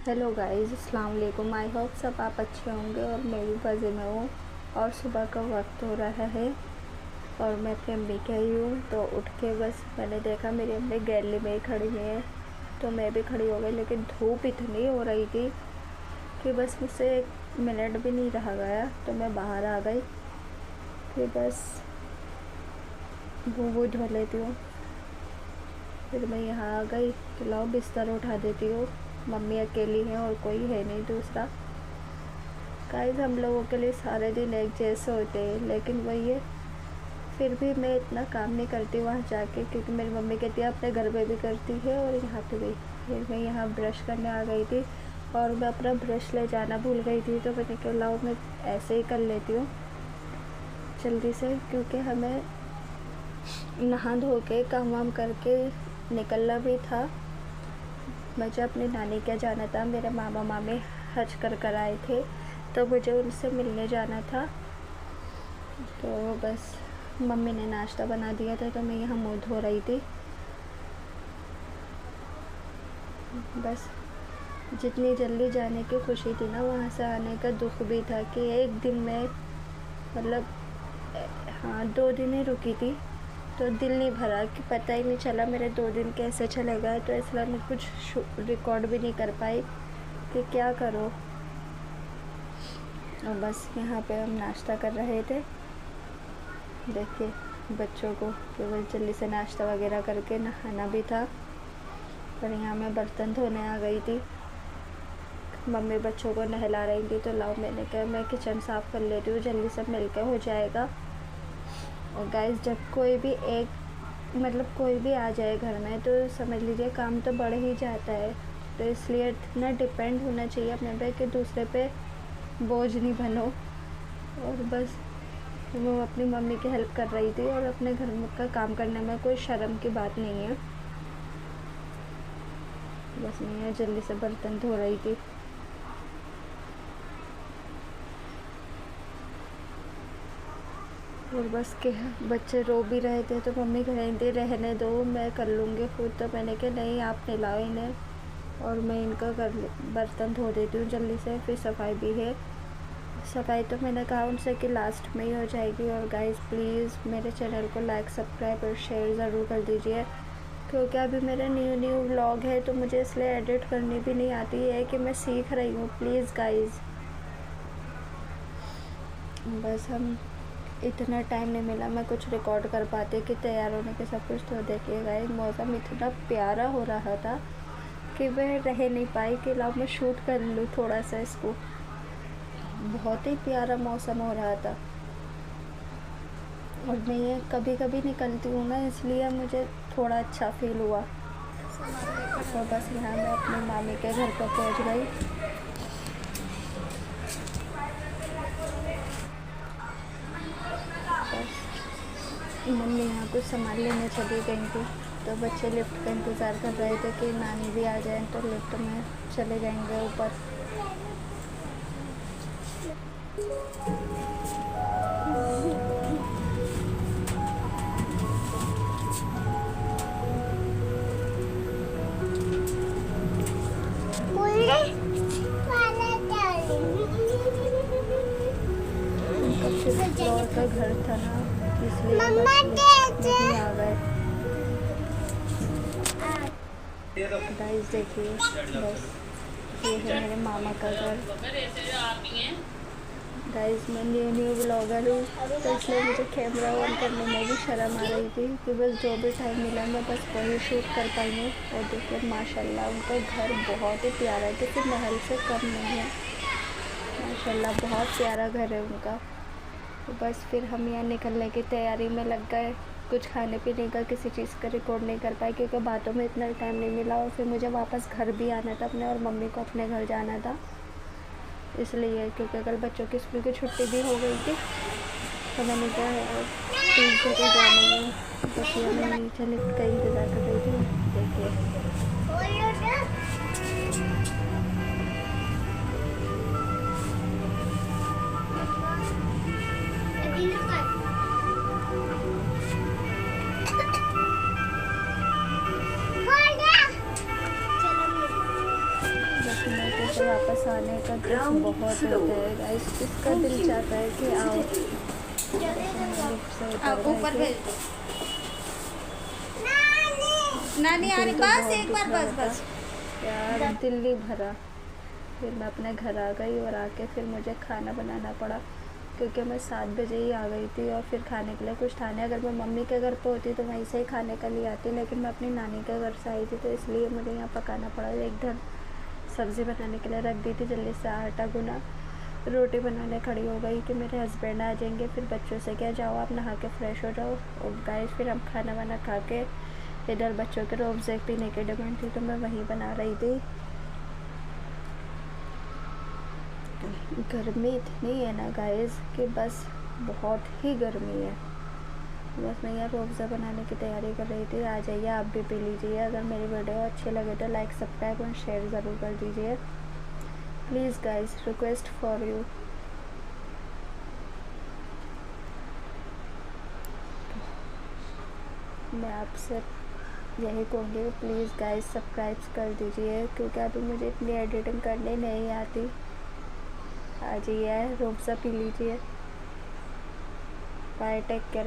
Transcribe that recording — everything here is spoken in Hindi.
हेलो गाइस, अस्सलाम वालेकुम। आई होप सब आप अच्छे होंगे और मैं भी मज़े में हूँ। और सुबह का वक्त हो रहा है और मैं अपनी अम्मी के आई हूँ। तो उठ के बस मैंने देखा मेरी अम्मी गैलरी में ही खड़ी हुई है, तो मैं भी खड़ी हो गई। लेकिन धूप इतनी हो रही थी कि बस मुझसे 1 मिनट भी नहीं रहा गया, तो मैं बाहर आ गई। फिर बस मुँह धो लेती हूँ। फिर मैं यहाँ आ गई तो लाओ बिस्तर उठा देती हूँ। मम्मी अकेली हैं और कोई है नहीं दूसरा। गाइस, हम लोगों के लिए सारे दिन एक जैसे होते हैं, लेकिन वही है, फिर भी मैं इतना काम नहीं करती वहाँ जाके, क्योंकि मेरी मम्मी कहती है अपने घर पे भी करती है और यहाँ पे भी। फिर मैं यहाँ ब्रश करने आ गई थी और मैं अपना ब्रश ले जाना भूल गई थी, तो मैंने कहा लाओ मैं ऐसे ही कर लेती हूँ जल्दी से, क्योंकि हमें नहा धो के काम वाम करके निकलना भी था। मुझे अपनी नानी के जाना था, मेरे मामा मामी हज कर आए थे, तो मुझे उनसे मिलने जाना था। तो बस मम्मी ने नाश्ता बना दिया था, तो मैं यहाँ मुँह धो रही थी। बस जितनी जल्दी जाने की खुशी थी ना, वहाँ से आने का दुख भी था कि एक दिन में मतलब 2 दिन ही रुकी थी, तो दिल नहीं भरा, कि पता ही नहीं चला मेरे 2 दिन कैसे चले गए। तो इसलिए मैं कुछ रिकॉर्ड भी नहीं कर पाई कि क्या करो। और बस यहाँ पे हम नाश्ता कर रहे थे। देखिए बच्चों को केवल जल्दी से नाश्ता वगैरह करके नहाना भी था, और यहाँ मैं बर्तन धोने आ गई थी। मम्मी बच्चों को नहला रही थी, तो लाओ मैंने कहा मैं किचन साफ़ कर लेती हूँ, जल्दी से मिलकर हो जाएगा। और गाइस, जब कोई भी आ जाए घर में, तो समझ लीजिए काम तो बढ़ ही जाता है। तो इसलिए इतना डिपेंड होना चाहिए अपने पे कि दूसरे पे बोझ नहीं बनो। और बस वो अपनी मम्मी की हेल्प कर रही थी, और अपने घर में का काम करने में कोई शर्म की बात नहीं है। बस मैं यहाँ जल्दी से बर्तन धो रही थी। और बस के बच्चे रो भी रहे थे, तो मम्मी कह रही थी रहने दो, मैं कर लूँगी खुद। तो मैंने कहा नहीं, आप नहलाओ इन्हें और मैं इनका बर्तन धो देती हूँ जल्दी से। फिर सफाई भी है। सफाई तो मैंने कहा उनसे कि लास्ट में ही हो जाएगी। और गाइस, प्लीज़ मेरे चैनल को लाइक, सब्सक्राइब और शेयर ज़रूर कर दीजिए, क्योंकि अभी मेरे न्यू व्लॉग है, तो मुझे इसलिए एडिट करनी भी नहीं आती है, कि मैं सीख रही हूँ। प्लीज़ गाइस, बस हम इतना टाइम नहीं मिला मैं कुछ रिकॉर्ड कर पाते कि तैयार होने के सब कुछ। तो देखिएगा, मौसम इतना प्यारा हो रहा था कि मैं रह नहीं पाई कि लाओ मैं शूट कर लूँ थोड़ा सा इसको। बहुत ही प्यारा मौसम हो रहा था। और मैं ये कभी कभी निकलती हूँ ना, इसलिए मुझे थोड़ा अच्छा फील हुआ। तो बस यहाँ मैं अपनी मामी के घर पर पहुँच गई। मम्मी यहाँ कुछ सामान लेने चली गई थी, तो बच्चे लिफ्ट का इंतज़ार कर रहे थे कि नानी भी आ जाए, तो लिफ्ट में चले जाएंगे ऊपर। उनका 5th फ्लोर का घर था ना, इसलिए नहीं आ गए। गाइस देखिए, बस ये है मेरे मामा का घर। गाइस, मैं न्यू ब्लॉगर हूँ, तो इसलिए मुझे कैमरा ऑन करने में भी शर्म आ रही थी, कि बस जो भी टाइम मिला मैं बस वही शूट कर पाई हूँ। और देखिए माशाल्लाह उनका घर बहुत ही प्यारा है, क्योंकि महल से कम नहीं है। माशाल्लाह बहुत प्यारा घर है उनका। तो बस फिर हम यहाँ निकलने की तैयारी में लग गए। कुछ खाने पीने का किसी चीज़ का रिकॉर्ड नहीं कर पाए, क्योंकि बातों में इतना टाइम नहीं मिला, और फिर मुझे वापस घर भी आना था अपने, और मम्मी को अपने घर जाना था इसलिए, क्योंकि कल बच्चों की स्कूल की छुट्टी भी हो गई थी। तो मैंने कहा ट्यूसडे को जाना है। बस ये मैं नीचे लिफ्ट का इंतज़ार कर रही थी। देखिए से वापस आने का दुख बहुत होता है गाइस। जिसका दिल चाहता है कि आओ लिफ्ट से ऊपर भेज दो। नानी आ रही, दिल तो बस बहुत एक बार, दुखा बस होता बस। यार, दिल नहीं भरा। फिर मैं अपने घर आ गई और आके फिर मुझे खाना बनाना पड़ा, क्योंकि मैं 7 बजे ही आ गई थी और फिर खाने के लिए कुछ था नहीं। अगर मैं मम्मी के घर पे होती तो वहीं से ही खाने के लिए आती, लेकिन मैं अपनी नानी के घर से आई थी तो इसलिए मुझे यहाँ पकाना पड़ा। इधर सब्ज़ी बनाने के लिए रख दी थी, जल्दी से आटा गुना, रोटी बनाने खड़ी हो गई कि मेरे हस्बैंड आ जाएंगे। फिर बच्चों से क्या, जाओ आप नहा के फ्रेश हो जाओ। और गाइस फिर हम खाना वाना खा के, इधर बच्चों के रोज़ पीने की डिमांड थी तो मैं वहीं बना रही थी। गर्मी इतनी है ना गाइस कि बस बहुत ही गर्मी है। बस मैं यहाँ रोज़ा बनाने की तैयारी कर रही थी। आ जाइए आप भी पी लीजिए। अगर मेरी वीडियो अच्छी लगे तो लाइक सब्सक्राइब और शेयर ज़रूर कर दीजिए please guys, request for you. मैं आपसे यही कहूँगी, प्लीज़ गाइस सब्सक्राइब कर दीजिए, क्योंकि अभी मुझे इतनी एडिटिंग करने नहीं आती। आ जाइए, रोज़ा पी लीजिए। Bye, take care.